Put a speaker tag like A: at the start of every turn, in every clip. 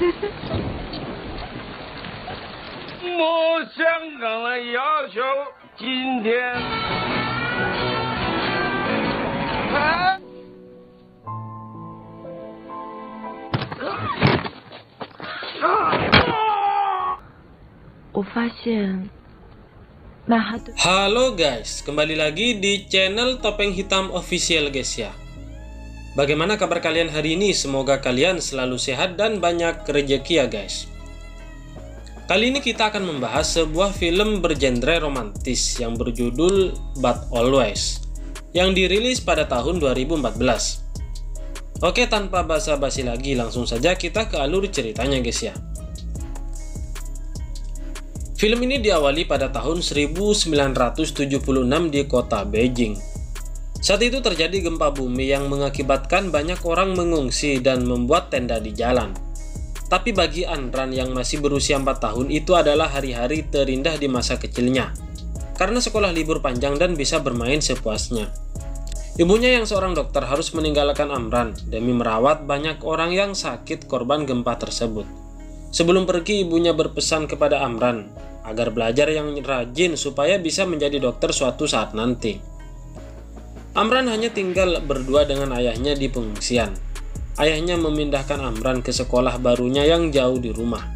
A: 莫香港的要求，今天。
B: 我发现Mahathir.
C: Halo guys, kembali lagi di channel Topeng Hitam Official guys ya. Bagaimana kabar kalian hari ini? Semoga kalian selalu sehat dan banyak rezeki ya guys. Kali ini kita akan membahas sebuah film bergenre romantis yang berjudul But Always, yang dirilis pada tahun 2014. Oke, tanpa basa-basi lagi, langsung saja kita ke alur ceritanya guys ya. Film ini diawali pada tahun 1976 di kota Beijing. Saat itu terjadi gempa bumi yang mengakibatkan banyak orang mengungsi dan membuat tenda di jalan. Tapi bagi Anran yang masih berusia 4 tahun, itu adalah hari-hari terindah di masa kecilnya, karena sekolah libur panjang dan bisa bermain sepuasnya. Ibunya yang seorang dokter harus meninggalkan Amran demi merawat banyak orang yang sakit korban gempa tersebut. Sebelum pergi, ibunya berpesan kepada Amran agar belajar yang rajin supaya bisa menjadi dokter suatu saat nanti. Amran hanya tinggal berdua dengan ayahnya di pengungsian. Ayahnya memindahkan Amran ke sekolah barunya yang jauh di rumah,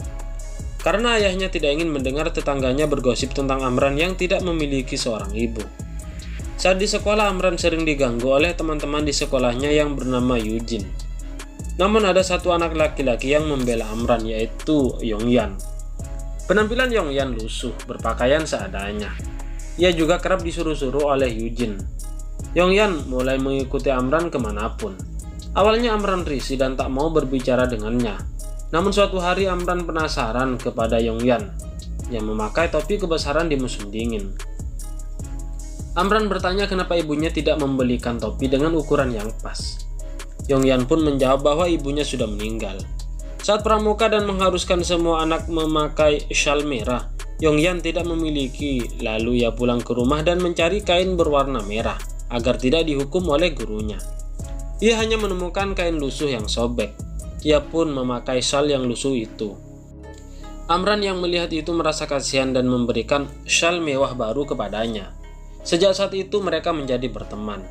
C: karena ayahnya tidak ingin mendengar tetangganya bergosip tentang Amran yang tidak memiliki seorang ibu. Saat di sekolah, Amran sering diganggu oleh teman-teman di sekolahnya yang bernama Eugene. Namun ada satu anak laki-laki yang membela Amran, yaitu Yongyan. Penampilan Yongyan lusuh, berpakaian seadanya. Ia juga kerap disuruh-suruh oleh Eugene. Yongyan mulai mengikuti Amran kemanapun. Awalnya Amran risih dan tak mau berbicara dengannya. Namun suatu hari Amran penasaran kepada Yongyan yang memakai topi kebesaran di musim dingin. Amran bertanya kenapa ibunya tidak membelikan topi dengan ukuran yang pas. Yongyan pun menjawab bahwa ibunya sudah meninggal. Saat pramuka dan mengharuskan semua anak memakai syal merah, Yongyan tidak memiliki, lalu ia pulang ke rumah dan mencari kain berwarna merah agar tidak dihukum oleh gurunya. Ia hanya menemukan kain lusuh yang sobek. Ia pun memakai syal yang lusuh itu. Amran yang melihat itu merasa kasihan dan memberikan syal mewah baru kepadanya. Sejak saat itu mereka menjadi berteman.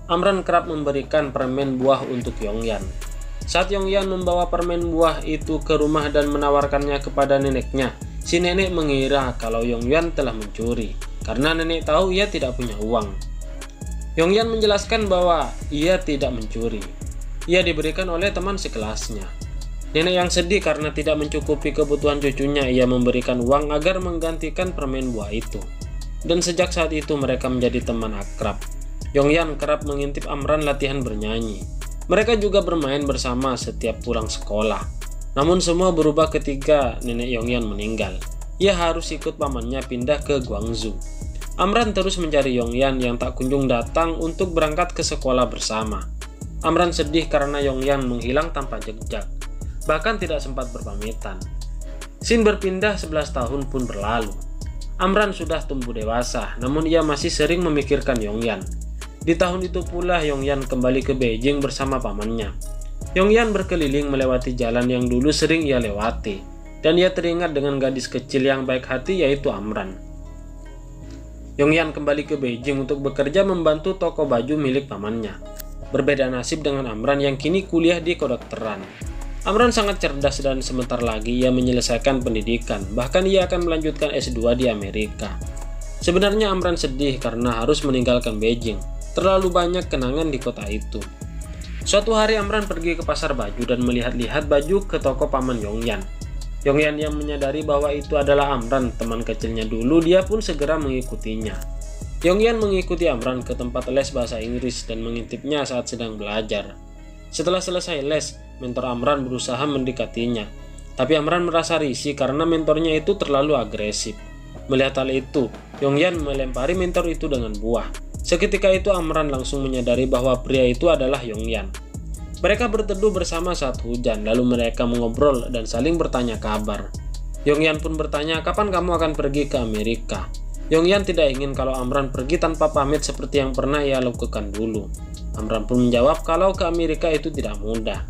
C: Amran kerap memberikan permen buah untuk Yongyan. Saat Yongyan membawa permen buah itu ke rumah dan menawarkannya kepada neneknya, si nenek mengira kalau Yongyan telah mencuri, karena nenek tahu ia tidak punya uang. Yongyan menjelaskan bahwa ia tidak mencuri. Ia diberikan oleh teman sekelasnya. Nenek yang sedih karena tidak mencukupi kebutuhan cucunya, ia memberikan uang agar menggantikan permen buah itu. Dan sejak saat itu mereka menjadi teman akrab. Yongyan kerap mengintip Amran latihan bernyanyi. Mereka juga bermain bersama setiap pulang sekolah. Namun semua berubah ketika nenek Yongyan meninggal. Ia harus ikut pamannya pindah ke Guangzhou. Amran terus mencari Yongyan yang tak kunjung datang untuk berangkat ke sekolah bersama. Amran sedih karena Yongyan menghilang tanpa jejak, bahkan tidak sempat berpamitan. Scene berpindah 11 tahun pun berlalu. Amran sudah tumbuh dewasa, namun ia masih sering memikirkan Yongyan. Di tahun itu pula Yongyan kembali ke Beijing bersama pamannya. Yongyan berkeliling melewati jalan yang dulu sering ia lewati, dan ia teringat dengan gadis kecil yang baik hati yaitu Amran. Yongyan kembali ke Beijing untuk bekerja membantu toko baju milik pamannya. Berbeda nasib dengan Amran yang kini kuliah di kedokteran. Amran sangat cerdas dan sebentar lagi ia menyelesaikan pendidikan, bahkan ia akan melanjutkan S2 di Amerika. Sebenarnya Amran sedih karena harus meninggalkan Beijing. Terlalu banyak kenangan di kota itu. Suatu hari Amran pergi ke pasar baju dan melihat-lihat baju ke toko paman Yongyan. Yongyan yang menyadari bahwa itu adalah Amran, teman kecilnya dulu, dia pun segera mengikutinya. Yongyan mengikuti Amran ke tempat les bahasa Inggris dan mengintipnya saat sedang belajar. Setelah selesai les, mentor Amran berusaha mendekatinya. Tapi Amran merasa risih karena mentornya itu terlalu agresif. Melihat hal itu, Yongyan melempari mentor itu dengan buah. Seketika itu Amran langsung menyadari bahwa pria itu adalah Yongyan. Mereka berteduh bersama saat hujan, lalu mereka mengobrol dan saling bertanya kabar. Yongyan pun bertanya, kapan kamu akan pergi ke Amerika? Yongyan tidak ingin kalau Amran pergi tanpa pamit seperti yang pernah ia lakukan dulu. Amran pun menjawab kalau ke Amerika itu tidak mudah.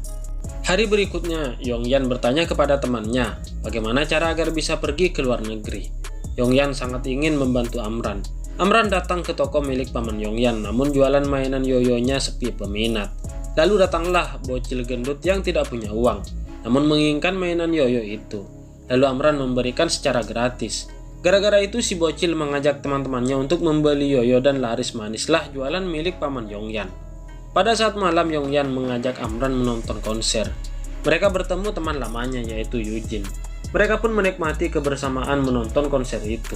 C: Hari berikutnya, Yongyan bertanya kepada temannya bagaimana cara agar bisa pergi ke luar negeri. Yongyan sangat ingin membantu Amran. Amran datang ke toko milik paman Yongyan, namun jualan mainan yoyonya sepi peminat. Lalu datanglah bocil gendut yang tidak punya uang, namun menginginkan mainan yoyo itu. Lalu Amran memberikan secara gratis. Gara-gara itu si bocil mengajak teman-temannya untuk membeli yoyo dan laris manislah jualan milik paman Yongyan. Pada saat malam, Yongyan mengajak Amran menonton konser. Mereka bertemu teman lamanya yaitu Eugene. Mereka pun menikmati kebersamaan menonton konser itu.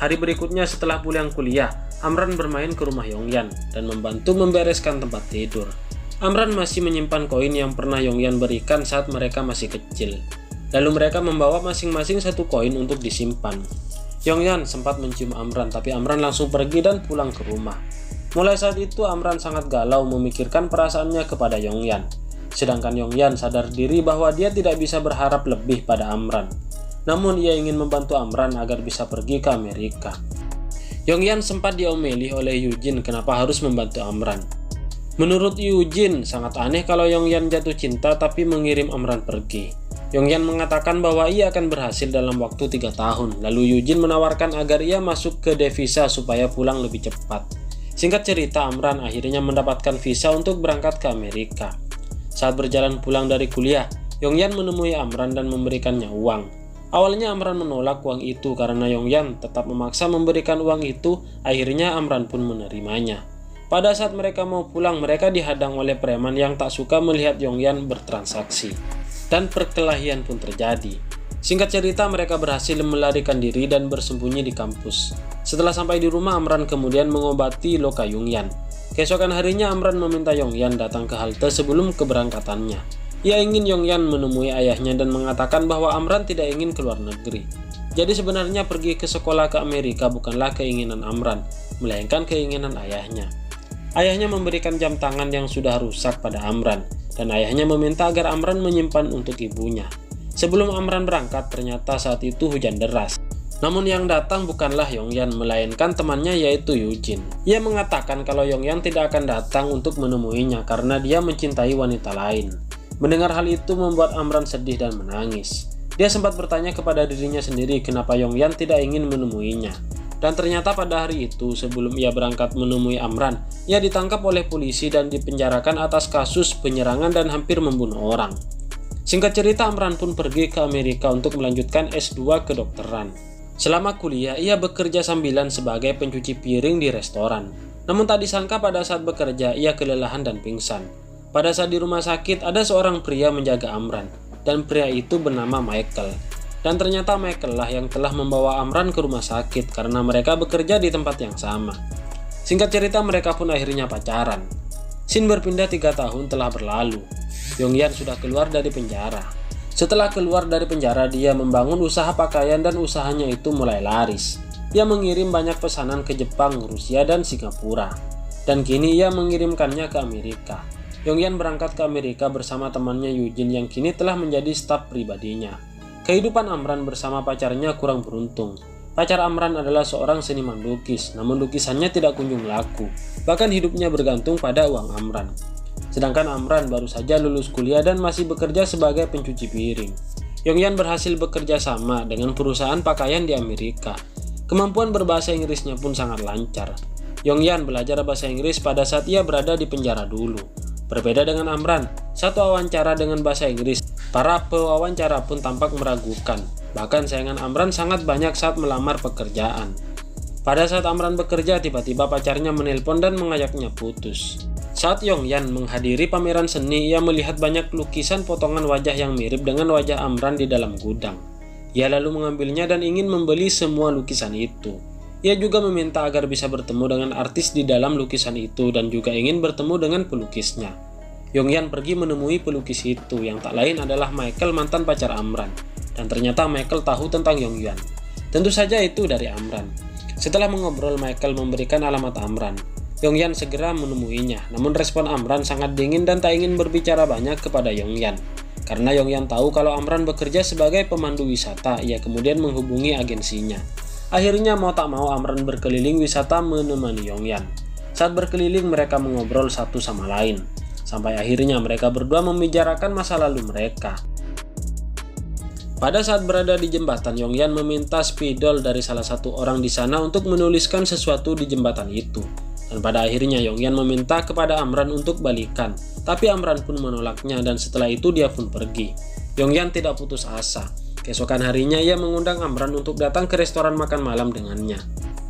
C: Hari berikutnya setelah pulang kuliah, Amran bermain ke rumah Yongyan dan membantu membereskan tempat tidur. Amran masih menyimpan koin yang pernah Yongyan berikan saat mereka masih kecil. Lalu mereka membawa masing-masing satu koin untuk disimpan. Yongyan sempat mencium Amran, tapi Amran langsung pergi dan pulang ke rumah. Mulai saat itu Amran sangat galau memikirkan perasaannya kepada Yongyan. Sedangkan Yongyan sadar diri bahwa dia tidak bisa berharap lebih pada Amran. Namun ia ingin membantu Amran agar bisa pergi ke Amerika. Yongyan sempat diomeli oleh Eugene kenapa harus membantu Amran. Menurut Eugene, sangat aneh kalau Yongyan jatuh cinta tapi mengirim Amran pergi. Yongyan mengatakan bahwa ia akan berhasil dalam waktu 3 tahun. Lalu Eugene menawarkan agar ia masuk ke devisa supaya pulang lebih cepat. Singkat cerita, Amran akhirnya mendapatkan visa untuk berangkat ke Amerika. Saat berjalan pulang dari kuliah, Yongyan menemui Amran dan memberikannya uang. Awalnya Amran menolak uang itu karena Yongyan tetap memaksa memberikan uang itu, akhirnya Amran pun menerimanya. Pada saat mereka mau pulang, mereka dihadang oleh preman yang tak suka melihat Yongyan bertransaksi. Dan perkelahian pun terjadi. Singkat cerita, mereka berhasil melarikan diri dan bersembunyi di kampus. Setelah sampai di rumah, Amran kemudian mengobati luka Yongyan. Keesokan harinya, Amran meminta Yongyan datang ke halte sebelum keberangkatannya. Ia ingin Yongyan menemui ayahnya dan mengatakan bahwa Amran tidak ingin keluar negeri. Jadi sebenarnya pergi ke sekolah ke Amerika bukanlah keinginan Amran, melainkan keinginan ayahnya. Ayahnya memberikan jam tangan yang sudah rusak pada Amran, dan ayahnya meminta agar Amran menyimpan untuk ibunya. Sebelum Amran berangkat, ternyata saat itu hujan deras. Namun yang datang bukanlah Yongyan, melainkan temannya yaitu Eugene. Ia mengatakan kalau Yongyan tidak akan datang untuk menemuinya karena dia mencintai wanita lain. Mendengar hal itu membuat Amran sedih dan menangis. Dia sempat bertanya kepada dirinya sendiri kenapa Yongyan tidak ingin menemuinya. Dan ternyata pada hari itu, sebelum ia berangkat menemui Amran, ia ditangkap oleh polisi dan dipenjarakan atas kasus penyerangan dan hampir membunuh orang. Singkat cerita, Amran pun pergi ke Amerika untuk melanjutkan S2 kedokteran. Selama kuliah, ia bekerja sambilan sebagai pencuci piring di restoran. Namun tak disangka pada saat bekerja, ia kelelahan dan pingsan. Pada saat di rumah sakit, ada seorang pria menjaga Amran, dan pria itu bernama Michael. Dan ternyata Michael lah yang telah membawa Amran ke rumah sakit karena mereka bekerja di tempat yang sama. Singkat cerita, mereka pun akhirnya pacaran. Scene berpindah 3 tahun telah berlalu. Yongyan sudah keluar dari penjara. Setelah keluar dari penjara, dia membangun usaha pakaian dan usahanya itu mulai laris. Ia mengirim banyak pesanan ke Jepang, Rusia, dan Singapura. Dan kini ia mengirimkannya ke Amerika. Yongyan berangkat ke Amerika bersama temannya Eugene yang kini telah menjadi staf pribadinya. Kehidupan Amran bersama pacarnya kurang beruntung. Pacar Amran adalah seorang seniman lukis, namun lukisannya tidak kunjung laku. Bahkan hidupnya bergantung pada uang Amran. Sedangkan Amran baru saja lulus kuliah dan masih bekerja sebagai pencuci piring. Yongyan berhasil bekerja sama dengan perusahaan pakaian di Amerika. Kemampuan berbahasa Inggrisnya pun sangat lancar. Yongyan belajar bahasa Inggris pada saat ia berada di penjara dulu. Berbeda dengan Amran, saat wawancara dengan bahasa Inggris, para pewawancara pun tampak meragukan. Bahkan saingan Amran sangat banyak saat melamar pekerjaan. Pada saat Amran bekerja, tiba-tiba pacarnya menelpon dan mengajaknya putus. Saat Yongyan menghadiri pameran seni, ia melihat banyak lukisan potongan wajah yang mirip dengan wajah Amran di dalam gudang. Ia lalu mengambilnya dan ingin membeli semua lukisan itu. Ia juga meminta agar bisa bertemu dengan artis di dalam lukisan itu dan juga ingin bertemu dengan pelukisnya. Yongyan pergi menemui pelukis itu yang tak lain adalah Michael, mantan pacar Amran. Dan ternyata Michael tahu tentang Yongyan. Tentu saja itu dari Amran. Setelah mengobrol, Michael memberikan alamat Amran. Yongyan segera menemuinya, namun respon Amran sangat dingin dan tak ingin berbicara banyak kepada Yongyan. Karena Yongyan tahu kalau Amran bekerja sebagai pemandu wisata, ia kemudian menghubungi agensinya. Akhirnya mau tak mau Amran berkeliling wisata menemani Yongyan. Saat berkeliling mereka mengobrol satu sama lain. sampai akhirnya mereka berdua membicarakan masa lalu mereka. Pada saat berada di jembatan, Yongyan meminta spidol dari salah satu orang di sana untuk menuliskan sesuatu di jembatan itu. Dan pada akhirnya Yongyan meminta kepada Amran untuk balikan, tapi Amran pun menolaknya dan setelah itu dia pun pergi. Yongyan tidak putus asa. Keesokan harinya ia mengundang Amran untuk datang ke restoran makan malam dengannya.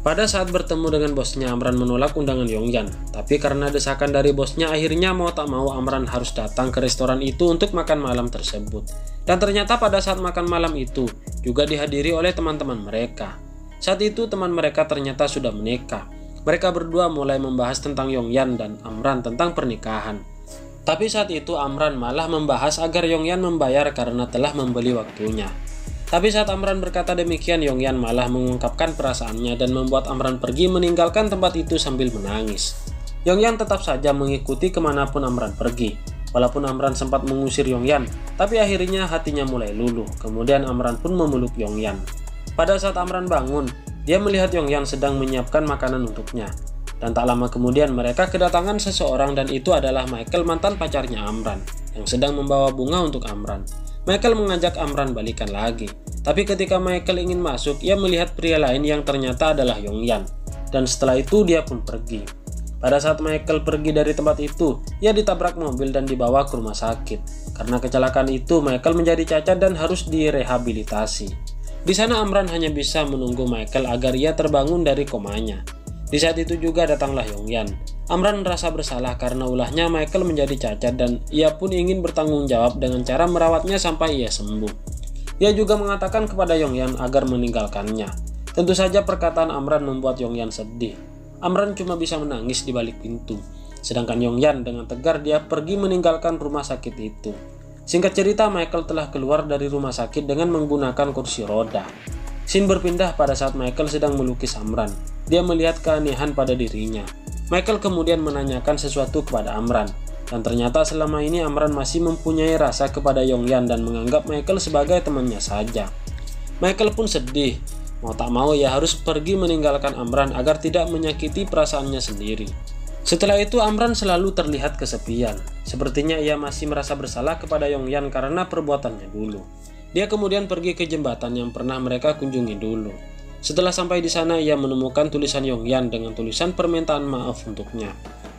C: Pada saat bertemu dengan bosnya, Amran menolak undangan Yongyan, tapi karena desakan dari bosnya, akhirnya mau tak mau Amran harus datang ke restoran itu untuk makan malam tersebut. Dan ternyata pada saat makan malam itu juga dihadiri oleh teman-teman mereka. Saat itu teman mereka ternyata sudah menikah. Mereka berdua mulai membahas tentang Yongyan dan Amran tentang pernikahan. Tapi saat itu Amran malah membahas agar Yongyan membayar karena telah membeli waktunya. Tapi saat Amran berkata demikian, Yongyan malah mengungkapkan perasaannya dan membuat Amran pergi meninggalkan tempat itu sambil menangis. Yongyan tetap saja mengikuti kemanapun Amran pergi. Walaupun Amran sempat mengusir Yongyan, tapi akhirnya hatinya mulai luluh. Kemudian Amran pun memeluk Yongyan. Pada saat Amran bangun, dia melihat Yongyan sedang menyiapkan makanan untuknya. Dan tak lama kemudian mereka kedatangan seseorang dan itu adalah Michael, mantan pacarnya Amran, yang sedang membawa bunga untuk Amran. Michael mengajak Amran balikan lagi. Tapi ketika Michael ingin masuk, ia melihat pria lain yang ternyata adalah Yongyan. Dan setelah itu dia pun pergi. Pada saat Michael pergi dari tempat itu, ia ditabrak mobil dan dibawa ke rumah sakit. Karena kecelakaan itu, Michael menjadi cacat dan harus direhabilitasi. Di sana Amran hanya bisa menunggu Michael agar ia terbangun dari komanya. Di saat itu juga datanglah Yongyan. Amran merasa bersalah karena ulahnya Michael menjadi cacat dan ia pun ingin bertanggung jawab dengan cara merawatnya sampai ia sembuh. Ia juga mengatakan kepada Yongyan agar meninggalkannya. Tentu saja perkataan Amran membuat Yongyan sedih. Amran cuma bisa menangis di balik pintu. Sedangkan Yongyan dengan tegar dia pergi meninggalkan rumah sakit itu. Singkat cerita, Michael telah keluar dari rumah sakit dengan menggunakan kursi roda. Scene berpindah pada saat Michael sedang melukis Amran. Dia melihat keanehan pada dirinya. Michael kemudian menanyakan sesuatu kepada Amran. Dan ternyata selama ini Amran masih mempunyai rasa kepada Yongyan dan menganggap Michael sebagai temannya saja. Michael pun sedih. Mau tak mau ia harus pergi meninggalkan Amran agar tidak menyakiti perasaannya sendiri. Setelah itu Amran selalu terlihat kesepian. Sepertinya ia masih merasa bersalah kepada Yongyan karena perbuatannya dulu. Dia kemudian pergi ke jembatan yang pernah mereka kunjungi dulu. Setelah sampai di sana, ia menemukan tulisan Yongyan dengan tulisan permintaan maaf untuknya.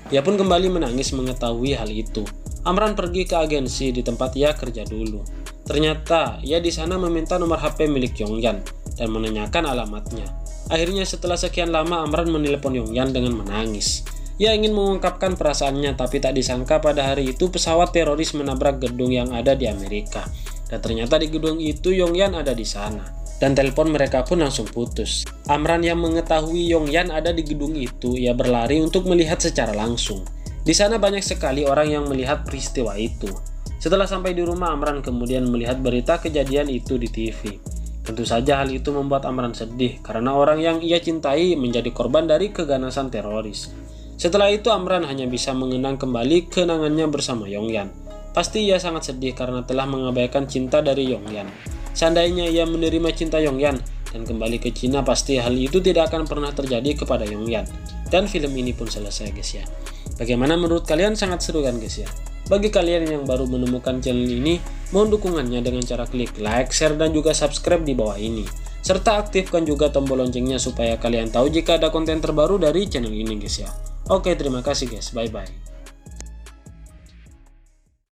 C: Ia pun kembali menangis mengetahui hal itu. Amran pergi ke agensi di tempat ia kerja dulu. Ternyata ia di sana meminta nomor HP milik Yongyan dan menanyakan alamatnya. Akhirnya setelah sekian lama Amran menelpon Yongyan dengan menangis. Ia ingin mengungkapkan perasaannya, tapi tak disangka pada hari itu pesawat teroris menabrak gedung yang ada di Amerika. Dan ternyata di gedung itu Yongyan ada di sana. Dan telepon mereka pun langsung putus. Amran yang mengetahui Yongyan ada di gedung itu, ia berlari untuk melihat secara langsung. Di sana banyak sekali orang yang melihat peristiwa itu. Setelah sampai di rumah, Amran kemudian melihat berita kejadian itu di TV. Tentu saja hal itu membuat Amran sedih karena orang yang ia cintai menjadi korban dari keganasan teroris. Setelah itu Amran hanya bisa mengenang kembali kenangannya bersama Yongyan. Pasti ia sangat sedih karena telah mengabaikan cinta dari Yongyan. Seandainya ia menerima cinta Yongyan dan kembali ke Cina, pasti hal itu tidak akan pernah terjadi kepada Yongyan. Dan film ini pun selesai guys ya. Bagaimana menurut kalian? Sangat seru kan guys ya? Bagi kalian yang baru menemukan channel ini, mohon dukungannya dengan cara klik like, share, dan juga subscribe di bawah ini. Serta aktifkan juga tombol loncengnya supaya kalian tahu jika ada konten terbaru dari channel ini guys ya. Oke, terima kasih guys, bye bye.